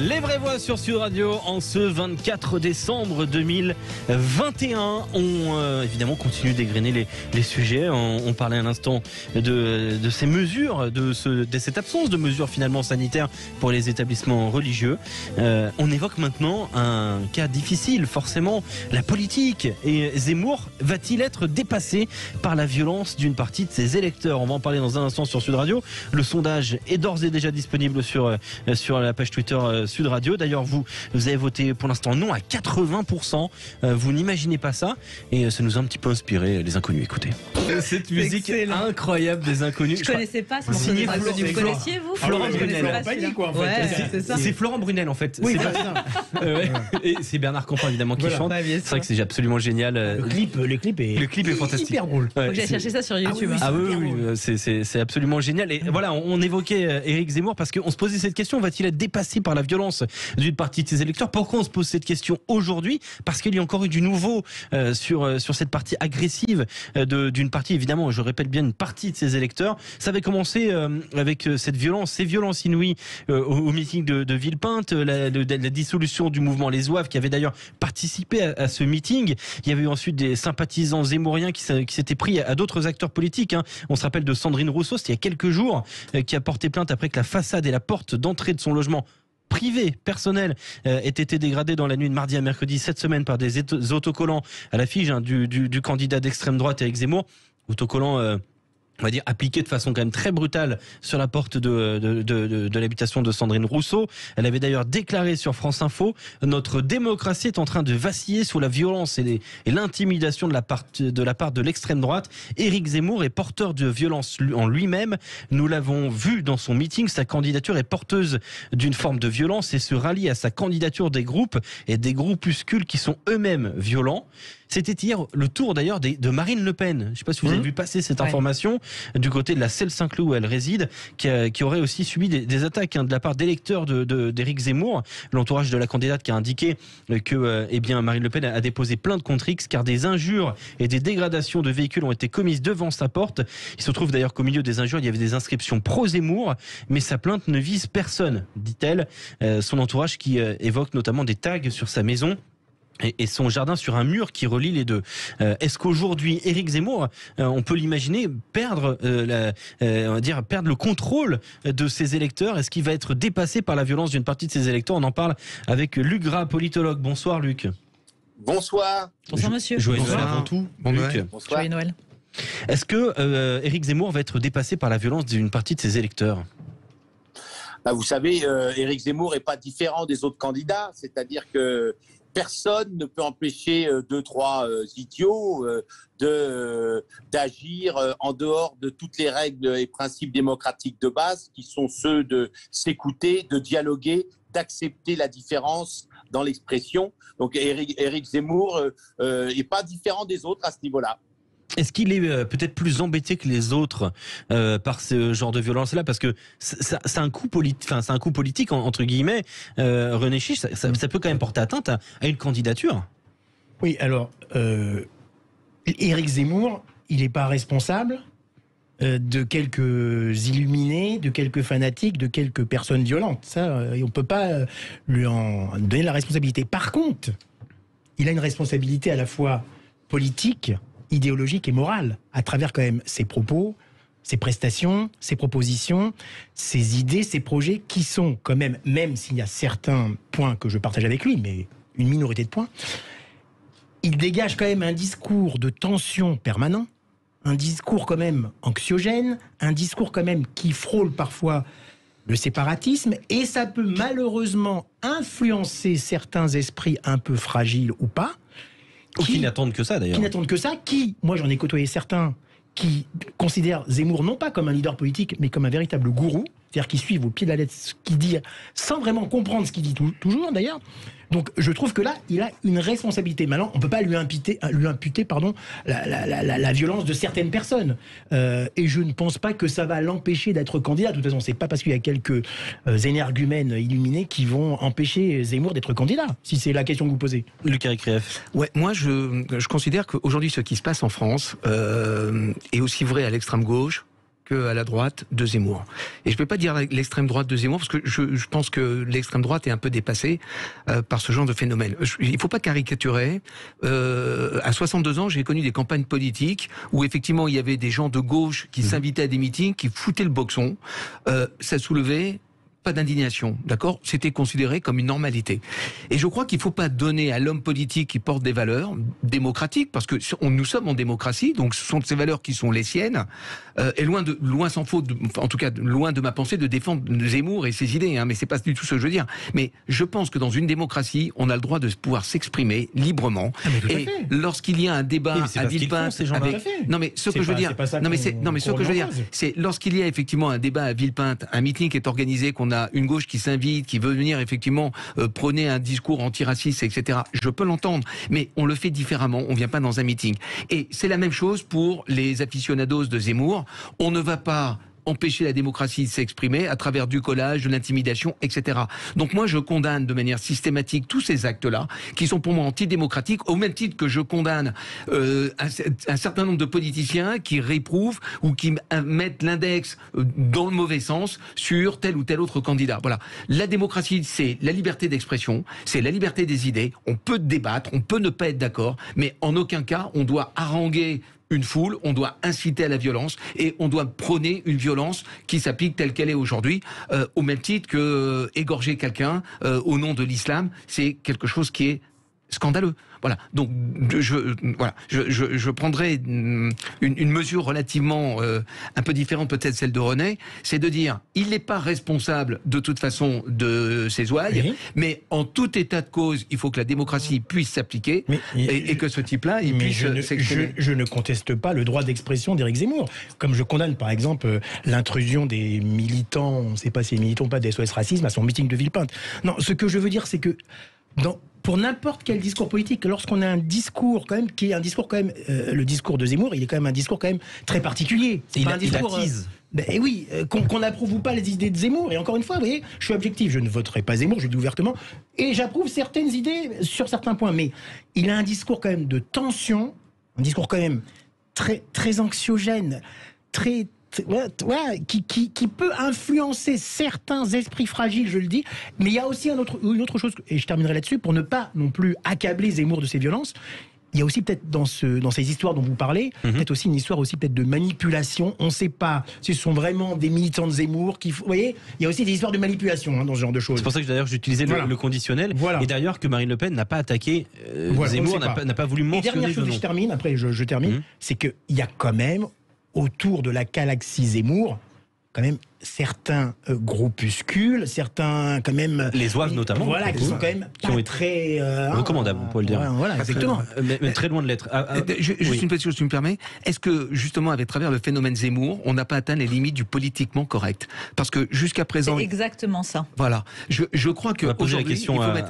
Les vraies voix sur Sud Radio en ce 24 décembre 2021. On évidemment continue d'égrener les sujets. On parlait un instant de ces mesures, de cette absence de mesures finalement sanitaires pour les établissements religieux. On évoque maintenant un cas difficile, forcément, la politique. Et Zemmour va-t-il être dépassé par la violence d'une partie de ses électeurs? On va en parler dans un instant sur Sud Radio. Le sondage est d'ores et déjà disponible sur la page Twitter Sud Radio. D'ailleurs, vous avez voté pour l'instant non à 80%. Vous n'imaginez pas ça. Et ça nous a un petit peu inspiré, les Inconnus. Écoutez. Cette musique incroyable des Inconnus. Je connaissais pas ce morceau des Inconnus. Vous connaissiez, vous? Florent Brunel. C'est Florent Brunel, en fait. Oui, et c'est Bernard Campan, évidemment, qui chante. C'est vrai que c'est absolument génial. Le clip est fantastique. Hyper drôle. Faut que j'aille chercher ça sur YouTube. C'est absolument génial. Et voilà, on évoquait Éric Zemmour parce qu'on se posait cette question, va-t-il être dépassé par la violence d'une partie de ses électeurs? Pourquoi on se pose cette question aujourd'hui? Parce qu'il y a encore eu du nouveau sur cette partie agressive d'une partie, évidemment, je répète bien, une partie de ses électeurs. Ça avait commencé avec ces violences inouïes au meeting de Villepinte, la dissolution du mouvement Les Zouaves, qui avait d'ailleurs participé à ce meeting. Il y avait eu ensuite des sympathisants zémouriens qui s'étaient pris à d'autres acteurs politiques. On se rappelle de Sandrine Rousseau, c'était il y a quelques jours, qui a porté plainte après que la façade et la porte d'entrée de son logement privé, personnel, ait été dégradé dans la nuit de mardi à mercredi cette semaine par des autocollants à l'affiche du candidat d'extrême droite Éric Zemmour. Autocollants on va dire appliqué de façon quand même très brutale sur la porte de l'habitation de Sandrine Rousseau. Elle avait d'ailleurs déclaré sur France Info: notre démocratie est en train de vaciller sous la violence et l'intimidation de la part de l'extrême droite. Éric Zemmour est porteur de violence en lui-même. Nous l'avons vu dans son meeting. Sa candidature est porteuse d'une forme de violence et se rallie à sa candidature des groupes et des groupuscules qui sont eux-mêmes violents. C'était hier le tour d'ailleurs de Marine Le Pen. Je ne sais pas si vous avez vu passer cette information du côté de la Celle-Saint-Cloud où elle réside, qui aurait aussi subi des attaques de la part d'électeurs d'Éric Zemmour. L'entourage de la candidate qui a indiqué que Marine Le Pen a déposé plainte contre X car des injures et des dégradations de véhicules ont été commises devant sa porte. Il se trouve d'ailleurs qu'au milieu des injures, il y avait des inscriptions pro-Zemmour, mais sa plainte ne vise personne, dit-elle. Son entourage qui évoque notamment des tags sur sa maison et son jardin sur un mur qui relie les deux. Est-ce qu'aujourd'hui, Éric Zemmour, on peut l'imaginer perdre le contrôle de ses électeurs? Est-ce qu'il va être dépassé par la violence d'une partie de ses électeurs? On en parle avec Luc Gras, politologue. Bonsoir Luc. Bonsoir. Bonsoir monsieur. Joyeux Noël avant tout. Luc. Bonsoir. Joyeux Noël. Est-ce que Éric Zemmour va être dépassé par la violence d'une partie de ses électeurs? Vous savez, Éric Zemmour n'est pas différent des autres candidats, c'est-à-dire que personne ne peut empêcher deux, trois idiots d'agir en dehors de toutes les règles et principes démocratiques de base, qui sont ceux de s'écouter, de dialoguer, d'accepter la différence dans l'expression. Donc Éric Zemmour n'est pas différent des autres à ce niveau-là. Est-ce qu'il est peut-être plus embêté que les autres par ce genre de violence-là? Parce que c'est un coup politique, entre guillemets. René Chiche, ça peut quand même porter atteinte à une candidature. Oui, alors, Éric Zemmour, il n'est pas responsable de quelques illuminés, de quelques fanatiques, de quelques personnes violentes. Ça, on ne peut pas lui en donner la responsabilité. Par contre, il a une responsabilité à la fois politique, idéologique et morale, à travers quand même ses propos, ses prestations, ses propositions, ses idées, ses projets, qui sont quand même s'il y a certains points que je partage avec lui, mais une minorité de points, il dégage quand même un discours de tension permanent, un discours quand même anxiogène, un discours quand même qui frôle parfois le séparatisme, et ça peut malheureusement influencer certains esprits un peu fragiles ou pas, qui n'attendent que ça d'ailleurs. Moi j'en ai côtoyé certains, qui considèrent Zemmour non pas comme un leader politique, mais comme un véritable gourou, c'est-à-dire qui suivent au pied de la lettre ce qu'il dit, sans vraiment comprendre ce qu'il dit toujours d'ailleurs. Donc je trouve que là, il a une responsabilité. Maintenant, on ne peut pas lui imputer la violence de certaines personnes. Et je ne pense pas que ça va l'empêcher d'être candidat. De toute façon, c'est pas parce qu'il y a quelques énergumènes illuminés qui vont empêcher Zemmour d'être candidat, si c'est la question que vous posez. Lucas Ricrief. Ouais, moi je considère qu'aujourd'hui ce qui se passe en France est aussi vrai à l'extrême gauche qu'à la droite de Zemmour. Et je ne vais pas dire l'extrême droite de Zemmour, parce que je pense que l'extrême droite est un peu dépassée par ce genre de phénomène. Il ne faut pas caricaturer. À 62 ans, j'ai connu des campagnes politiques où effectivement il y avait des gens de gauche qui s'invitaient à des meetings, qui foutaient le boxon. Ça soulevait pas d'indignation, d'accord? C'était considéré comme une normalité. Et je crois qu'il ne faut pas donner à l'homme politique qui porte des valeurs démocratiques, parce que nous sommes en démocratie, donc ce sont ces valeurs qui sont les siennes, et loin s'en faut, en tout cas loin de ma pensée de défendre Zemmour et ses idées, hein, mais c'est pas du tout ce que je veux dire. Mais je pense que dans une démocratie, on a le droit de pouvoir s'exprimer librement. Et lorsqu'il y a un débat à Villepinte, non mais ce que je veux dire, c'est lorsqu'il y a effectivement un débat à Villepinte, un meeting qui est organisé, qu'on a une gauche qui s'invite, qui veut venir effectivement prôner un discours antiraciste, etc. Je peux l'entendre, mais on le fait différemment, on ne vient pas dans un meeting. Et c'est la même chose pour les aficionados de Zemmour. On ne va pas empêcher la démocratie de s'exprimer à travers du collage, de l'intimidation, etc. Donc moi, je condamne de manière systématique tous ces actes-là, qui sont pour moi antidémocratiques, au même titre que je condamne un certain nombre de politiciens qui réprouvent ou qui mettent l'index dans le mauvais sens sur tel ou tel autre candidat. Voilà. La démocratie, c'est la liberté d'expression, c'est la liberté des idées. On peut débattre, on peut ne pas être d'accord, mais en aucun cas, on doit haranguer une foule, on doit inciter à la violence et on doit prôner une violence qui s'applique telle qu'elle est aujourd'hui, au même titre que égorger quelqu'un au nom de l'islam, c'est quelque chose qui est scandaleux. Voilà. Donc, je prendrai une mesure relativement un peu différente, peut-être celle de René, c'est de dire, il n'est pas responsable de toute façon de ses ouailles, mais en tout état de cause, il faut que la démocratie puisse s'appliquer et que ce type-là, il puisse s'exprimer. Je ne conteste pas le droit d'expression d'Éric Zemmour. Comme je condamne, par exemple, l'intrusion des militants, on ne sait pas si militants ou pas, des SOS Racisme à son meeting de Villepinte. Non, ce que je veux dire, c'est que pour n'importe quel discours politique, lorsqu'on a un discours quand même qui est un discours quand même, le discours de Zemmour, il est quand même un discours quand même très particulier. C'est pas un discours. Oui, qu'on n'approuve ou pas les idées de Zemmour. Et encore une fois, vous voyez, je suis objectif, je ne voterai pas Zemmour, je le dis ouvertement, et j'approuve certaines idées sur certains points. Mais il a un discours quand même de tension, un discours quand même très très anxiogène, qui peut influencer certains esprits fragiles, je le dis, mais il y a aussi une autre chose, et je terminerai là-dessus, pour ne pas non plus accabler Zemmour de ses violences. Il y a aussi peut-être dans ces histoires dont vous parlez, peut-être aussi une histoire aussi peut-être de manipulation. On ne sait pas si ce sont vraiment des militants de Zemmour qui, vous voyez, il y a aussi des histoires de manipulation dans ce genre de choses. C'est pour ça que d'ailleurs j'utilisais le conditionnel. Voilà. Et d'ailleurs que Marine Le Pen n'a pas attaqué Zemmour, n'a pas voulu mentionner. Et dernière chose, je termine. Après, je termine, c'est qu'il y a quand même autour de la galaxie Zemmour, quand même certains groupuscules, certains quand même... Les zouaves notamment. Voilà, qui sont quand même très... recommandables, on peut le dire. Voilà, exactement. Mais très loin de l'être. Juste une petite chose, si tu me permets. Est-ce que, justement, avec travers le phénomène Zemmour, on n'a pas atteint les limites du politiquement correct? Parce que jusqu'à présent... C'est exactement ça. Voilà. Je crois qu'aujourd'hui,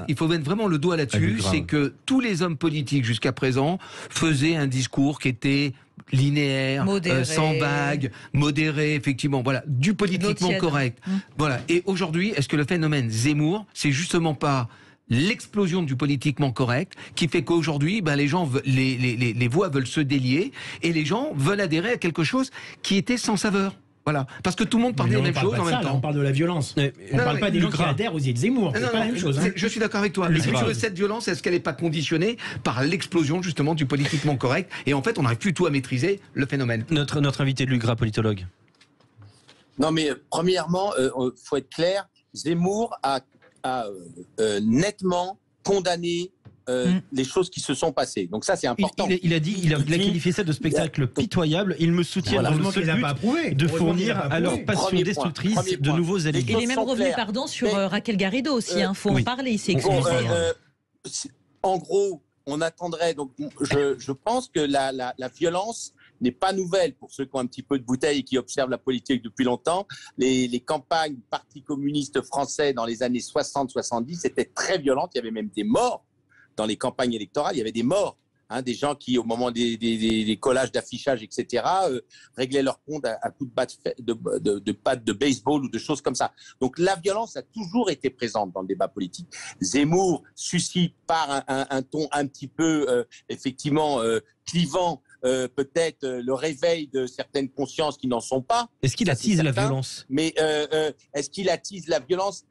il faut mettre vraiment le doigt là-dessus, c'est que tous les hommes politiques jusqu'à présent faisaient un discours qui était linéaire, sans vague, modéré, effectivement, voilà, du politiquement correct. Voilà. Et aujourd'hui, est-ce que le phénomène Zemmour, c'est justement pas l'explosion du politiquement correct qui fait qu'aujourd'hui, les gens, les voix veulent se délier et les gens veulent adhérer à quelque chose qui était sans saveur. Voilà, parce que tout le monde parlait de la même chose en même temps. On parle de la violence. On ne parle pas des gens qui adhèrent aux idées de Zemmour. C'est pas la même chose. Je suis d'accord avec toi. Cette violence, est-ce qu'elle n'est pas conditionnée par l'explosion justement du politiquement correct? Et en fait, on n'arrive plus tout à maîtriser le phénomène. Notre invité de l'UGRA, politologue. Non, mais premièrement, faut être clair. Zemmour a nettement condamné les choses qui se sont passées. Donc ça, c'est important. Il a qualifié ça de spectacle pitoyable. Il me soutient dans le seul but de fournir à leur passion destructrice de nouveaux éléments. Il est même revenu, sur Raquel Garrido aussi. Il faut en parler. Il s'est excusé. En gros, on attendrait. Donc, je pense que la violence n'est pas nouvelle pour ceux qui ont un petit peu de bouteille et qui observent la politique depuis longtemps. Les campagnes du Parti communiste français dans les années 60-70 étaient très violentes. Il y avait même des morts dans les campagnes électorales. Il y avait des morts, des gens qui, au moment des collages d'affichage, etc., réglaient leur compte à coups de pattes de baseball ou de choses comme ça. Donc la violence a toujours été présente dans le débat politique. Zemmour suscite par un ton un petit peu, effectivement, clivant, peut-être le réveil de certaines consciences qui n'en sont pas. Est-ce qu'il attise la violence? Mais est-ce qu'il attise la violence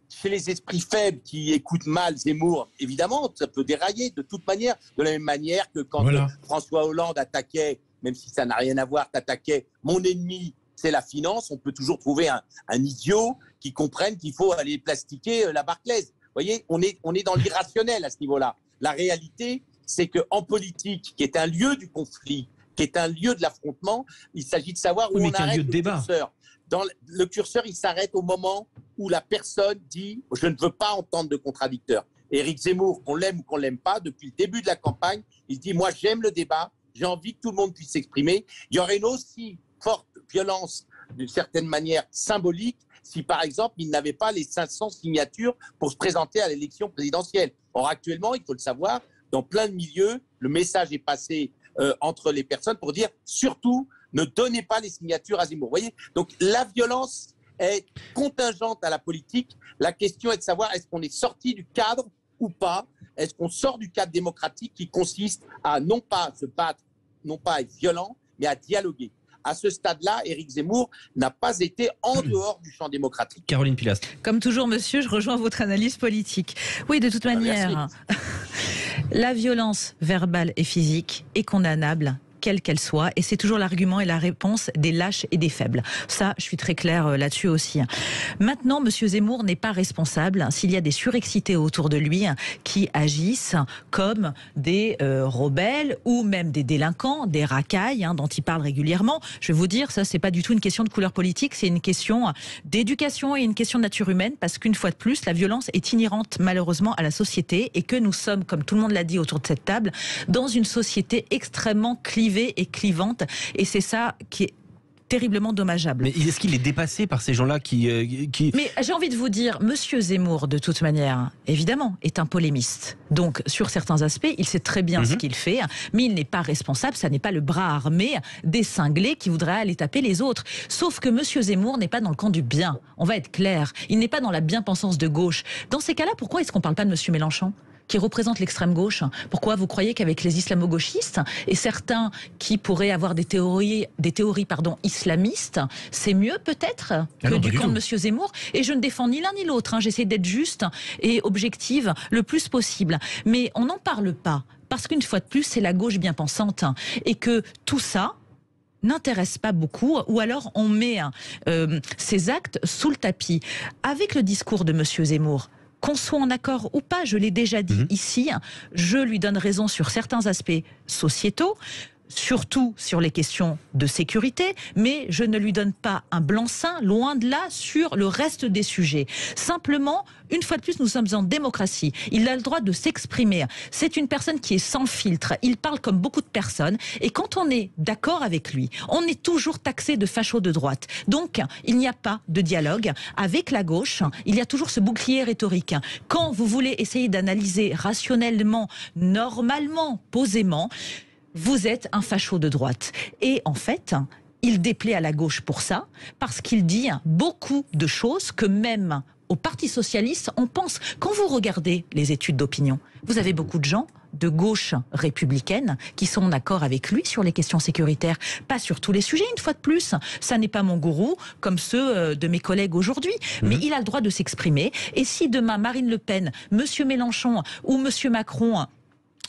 chez les esprits faibles qui écoutent mal Zemmour, évidemment, ça peut dérailler de toute manière, de la même manière que quand François Hollande attaquait, même si ça n'a rien à voir, t'attaquait « mon ennemi, c'est la finance », on peut toujours trouver un idiot qui comprenne qu'il faut aller plastiquer la Barclays. Vous voyez, on est dans l'irrationnel à ce niveau-là. La réalité, c'est qu'en politique, qui est un lieu du conflit, qui est un lieu de l'affrontement, il s'agit de savoir où on arrête le curseur. Le curseur, il s'arrête au moment où la personne dit « je ne veux pas entendre de contradicteur ». Éric Zemmour, qu'on l'aime ou qu'on ne l'aime pas, depuis le début de la campagne, il dit « moi j'aime le débat, j'ai envie que tout le monde puisse s'exprimer ». Il y aurait une aussi forte violence, d'une certaine manière symbolique, si par exemple il n'avait pas les 500 signatures pour se présenter à l'élection présidentielle. Or actuellement, il faut le savoir, dans plein de milieux, le message est passé entre les personnes pour dire surtout ne donnez pas les signatures à Zemmour. Vous voyez, donc la violence est contingente à la politique. La question est de savoir est-ce qu'on est sorti du cadre ou pas. Est-ce qu'on sort du cadre démocratique qui consiste à non pas se battre, non pas être violent, mais à dialoguer. À ce stade-là, Éric Zemmour n'a pas été en dehors du champ démocratique. Caroline Pilastre. Comme toujours, monsieur, je rejoins votre analyse politique. Oui, de toute manière, la violence verbale et physique est condamnable, quelle qu'elle soit, et c'est toujours l'argument et la réponse des lâches et des faibles. Ça, je suis très claire là-dessus aussi. Maintenant, monsieur Zemmour n'est pas responsable s'il y a des surexcités autour de lui qui agissent comme des rebelles ou même des délinquants, des racailles dont il parle régulièrement. Je vais vous dire, ça, c'est pas du tout une question de couleur politique, c'est une question d'éducation et une question de nature humaine, parce qu'une fois de plus, la violence est inhérente malheureusement à la société et que nous sommes, comme tout le monde l'a dit autour de cette table, dans une société extrêmement clivée et clivante, et c'est ça qui est terriblement dommageable. Mais est-ce qu'il est dépassé par ces gens-là qui... Mais j'ai envie de vous dire, monsieur Zemmour, de toute manière, évidemment, est un polémiste. Donc, sur certains aspects, il sait très bien ce qu'il fait, mais il n'est pas responsable, ça n'est pas le bras armé des cinglés qui voudraient aller taper les autres. Sauf que monsieur Zemmour n'est pas dans le camp du bien, on va être clair. Il n'est pas dans la bien-pensance de gauche. Dans ces cas-là, pourquoi est-ce qu'on ne parle pas de monsieur Mélenchon ? Qui représente l'extrême gauche. Pourquoi vous croyez qu'avec les islamo-gauchistes et certains qui pourraient avoir des théories islamistes, c'est mieux peut-être que du camp de monsieur Zemmour? Et je ne défends ni l'un ni l'autre, j'essaie d'être juste et objective le plus possible. Mais on n'en parle pas, parce qu'une fois de plus, c'est la gauche bien pensante, et que tout ça n'intéresse pas beaucoup, ou alors on met ces actes sous le tapis. Avec le discours de monsieur Zemmour, qu'on soit en accord ou pas, je l'ai déjà dit ici, je lui donne raison sur certains aspects sociétaux, surtout sur les questions de sécurité, mais je ne lui donne pas un blanc-seing, loin de là, sur le reste des sujets. Simplement, une fois de plus, nous sommes en démocratie. Il a le droit de s'exprimer. C'est une personne qui est sans filtre. Il parle comme beaucoup de personnes. Et quand on est d'accord avec lui, on est toujours taxé de facho de droite. Donc, il n'y a pas de dialogue avec la gauche. Il y a toujours ce bouclier rhétorique. Quand vous voulez essayer d'analyser rationnellement, normalement, posément, vous êtes un facho de droite. Et en fait, il déplaît à la gauche pour ça, parce qu'il dit beaucoup de choses que même au Parti socialiste, on pense. Quand vous regardez les études d'opinion, vous avez beaucoup de gens de gauche républicaine qui sont en accord avec lui sur les questions sécuritaires, pas sur tous les sujets, une fois de plus. Ça n'est pas mon gourou, comme ceux de mes collègues aujourd'hui, mais il a le droit de s'exprimer. Et si demain, Marine Le Pen, monsieur Mélenchon ou monsieur Macron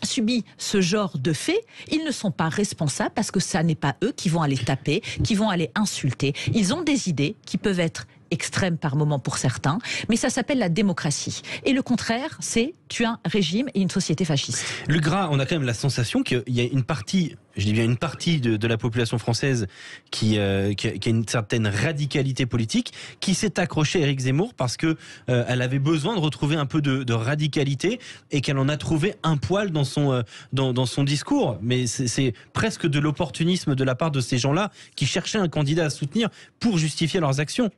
subit ce genre de faits, ils ne sont pas responsables, parce que ça n'est pas eux qui vont aller taper, qui vont aller insulter. Ils ont des idées qui peuvent être extrêmes par moment pour certains, mais ça s'appelle la démocratie. Et le contraire, c'est tu as un régime et une société fasciste. Le Gras, on a quand même la sensation qu'il y a une partie, je dis bien une partie de la population française qui a une certaine radicalité politique, qui s'est accrochée à Éric Zemmour parce que elle avait besoin de retrouver un peu de radicalité, et qu'elle en a trouvé un poil dans son discours. Mais c'est presque de l'opportunisme de la part de ces gens-là qui cherchaient un candidat à soutenir pour justifier leurs actions.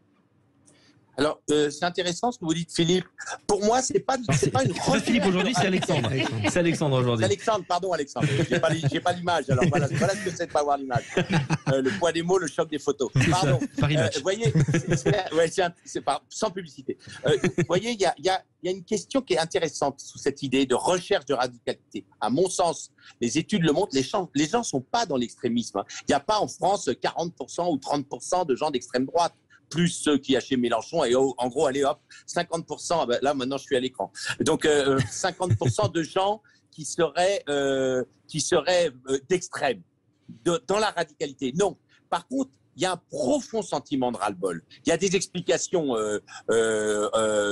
Alors, c'est intéressant ce que vous dites, Philippe. Pour moi, c'est pas une C'est Philippe aujourd'hui, c'est Alexandre. C'est Alexandre aujourd'hui. C'est Alexandre, pardon, Alexandre. J'ai pas l'image. Alors voilà ce que c'est de pas avoir l'image. Le poids des mots, le choc des photos. Pardon. Vous voyez, c'est pas sans publicité. Vous voyez, il y a une question qui est intéressante sous cette idée de recherche de radicalité. À mon sens, les études le montrent, les gens sont pas dans l'extrémisme. Il n'y a pas en France 40% ou 30% de gens d'extrême droite, plus ceux qui achètent Mélenchon, et en gros, allez hop, 50%, là maintenant je suis à l'écran, donc 50% de gens qui seraient d'extrême, dans la radicalité. Non, par contre, il y a un profond sentiment de ras-le-bol. Il y a des explications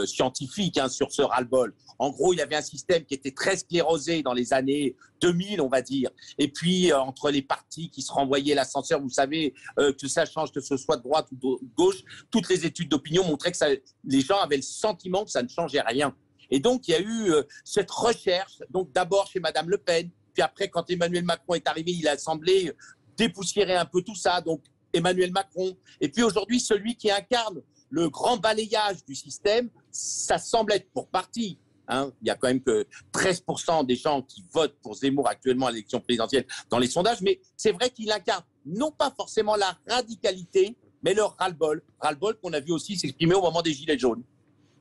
scientifiques sur ce ras-le-bol. En gros, il y avait un système qui était très sclérosé dans les années 2000, on va dire. Et puis, entre les partis qui se renvoyaient l'ascenseur, vous savez, que ça change, que ce soit de droite ou de gauche, toutes les études d'opinion montraient que les gens avaient le sentiment que ça ne changeait rien. Et donc, il y a eu cette recherche, donc d'abord chez Madame Le Pen, puis après, quand Emmanuel Macron est arrivé, il a semblé dépoussiérer un peu tout ça. Donc, Emmanuel Macron. Et puis aujourd'hui, celui qui incarne le grand balayage du système, ça semble être pour partie. Il y a quand même que 13% des gens qui votent pour Zemmour actuellement à l'élection présidentielle dans les sondages, mais c'est vrai qu'il incarne non pas forcément la radicalité, mais le ras-le-bol. Ras-le-bol qu'on a vu aussi s'exprimer au moment des Gilets jaunes.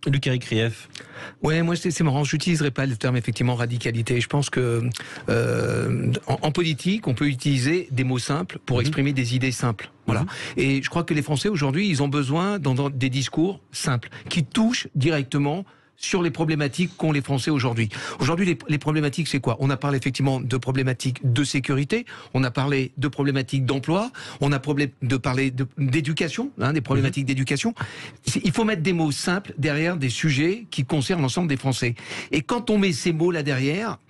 Luc-Éric Krief. Ouais, moi c'est marrant, j'utiliserai pas le terme effectivement radicalité. Je pense que en politique, on peut utiliser des mots simples pour exprimer des idées simples. Voilà. Et je crois que les Français aujourd'hui, ils ont besoin dans des discours simples qui touchent directement sur les problématiques qu'ont les Français aujourd'hui. Aujourd'hui, les problématiques, c'est quoi? On a parlé effectivement de problématiques de sécurité, on a parlé de problématiques d'emploi, on a parlé d'éducation, des problématiques d'éducation. Il faut mettre des mots simples derrière des sujets qui concernent l'ensemble des Français. Et quand on met ces mots-là derrière,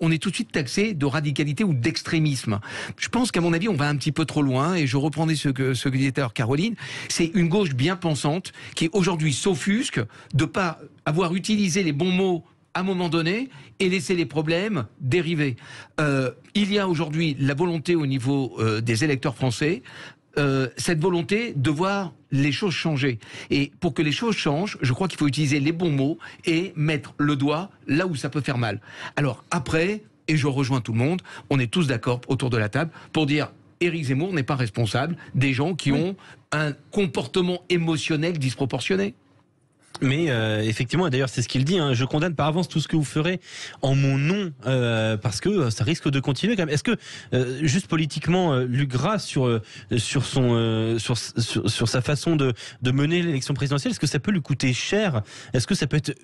on est tout de suite taxé de radicalité ou d'extrémisme. Je pense qu'à mon avis, on va un petit peu trop loin, et je reprendrai ce que disait tout à l'heure Caroline, c'est une gauche bien pensante qui aujourd'hui s'offusque de pas avoir utilisé les bons mots à un moment donné et laisser les problèmes dériver. Il y a aujourd'hui la volonté au niveau des électeurs français, cette volonté de voir les choses changer. Et pour que les choses changent, je crois qu'il faut utiliser les bons mots et mettre le doigt là où ça peut faire mal. Alors après, et je rejoins tout le monde, on est tous d'accord autour de la table pour dire Éric Zemmour n'est pas responsable des gens qui ont un comportement émotionnel disproportionné. Mais effectivement, d'ailleurs c'est ce qu'il dit, je condamne par avance tout ce que vous ferez en mon nom, parce que ça risque de continuer quand même. Est-ce que, juste politiquement, Luc Gras, sur sa façon de mener l'élection présidentielle, est-ce que ça peut lui coûter cher? Est-ce que ça peut être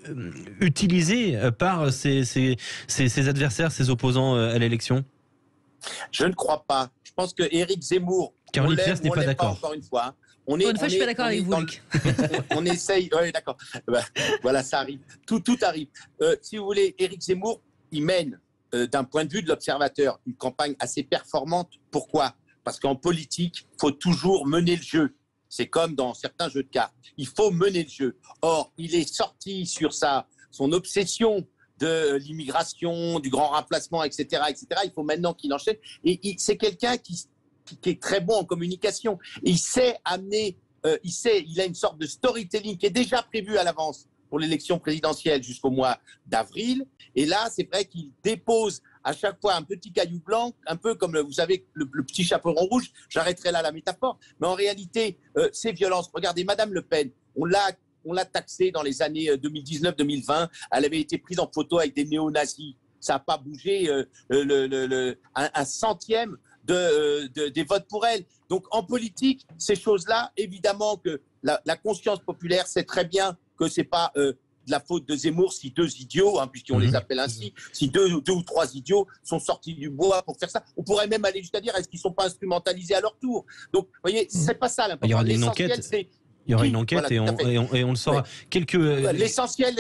utilisé par ses adversaires, ses opposants à l'élection? Je ne crois pas. Je pense que Éric Zemmour, Caroline Fias n'est pas d'accord. Encore une fois. Je suis pas d'accord avec vous, Luc. On essaye. Oui, d'accord. Voilà, ça arrive. Tout arrive. Si vous voulez, Éric Zemmour, il mène, d'un point de vue de l'observateur, une campagne assez performante. Pourquoi? Parce qu'en politique, il faut toujours mener le jeu. C'est comme dans certains jeux de cartes. Il faut mener le jeu. Or, il est sorti sur son obsession de l'immigration, du grand remplacement, etc., etc. Il faut maintenant qu'il enchaîne. Et c'est quelqu'un qui est très bon en communication. Et il sait amener, il a une sorte de storytelling qui est déjà prévu à l'avance pour l'élection présidentielle jusqu'au mois d'avril. Et là, c'est vrai qu'il dépose à chaque fois un petit caillou blanc, un peu comme, vous savez, le petit chaperon rouge. J'arrêterai là la métaphore. Mais en réalité, ces violences, regardez, Madame Le Pen, on l'a taxée dans les années 2019-2020. Elle avait été prise en photo avec des néo-nazis. Ça n'a pas bougé un centième des votes pour elle. Donc en politique, ces choses-là, évidemment que la conscience populaire sait très bien que c'est pas de la faute de Zemmour si deux idiots, puisqu'on les appelle ainsi, si deux ou trois idiots sont sortis du bois pour faire ça. On pourrait même aller jusqu'à dire est-ce qu'ils sont pas instrumentalisés à leur tour. Donc vous voyez, c'est pas ça l'important. Il y aura une enquête. Il y aura une enquête, voilà, et on le saura. L'essentiel,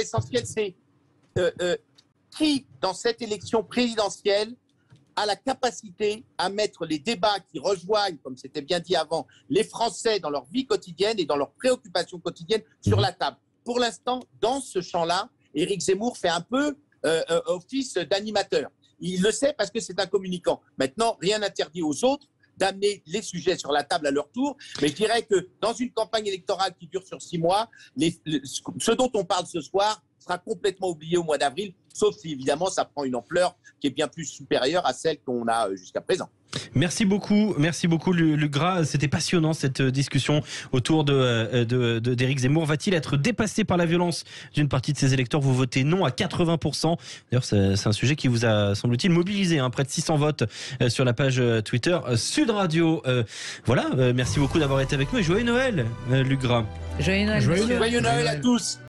c'est qui, dans cette élection présidentielle, a la capacité à mettre les débats qui rejoignent, comme c'était bien dit avant, les Français dans leur vie quotidienne et dans leurs préoccupations quotidiennes sur la table. Pour l'instant, dans ce champ-là, Éric Zemmour fait un peu office d'animateur. Il le sait parce que c'est un communicant. Maintenant, rien n'interdit aux autres d'amener les sujets sur la table à leur tour. Mais je dirais que dans une campagne électorale qui dure sur 6 mois, ce dont on parle ce soir sera complètement oublié au mois d'avril, sauf si évidemment ça prend une ampleur qui est bien plus supérieure à celle qu'on a jusqu'à présent. Merci beaucoup Luc Gras. C'était passionnant cette discussion autour d'Éric Zemmour. Va-t-il être dépassé par la violence d'une partie de ses électeurs? Vous votez non à 80%. D'ailleurs, c'est un sujet qui vous a, semble-t-il, mobilisé. Près de 600 votes sur la page Twitter Sud Radio. Voilà, merci beaucoup d'avoir été avec nous et joyeux Noël, Luc Gras. Joyeux Noël. Joyeux Noël à tous.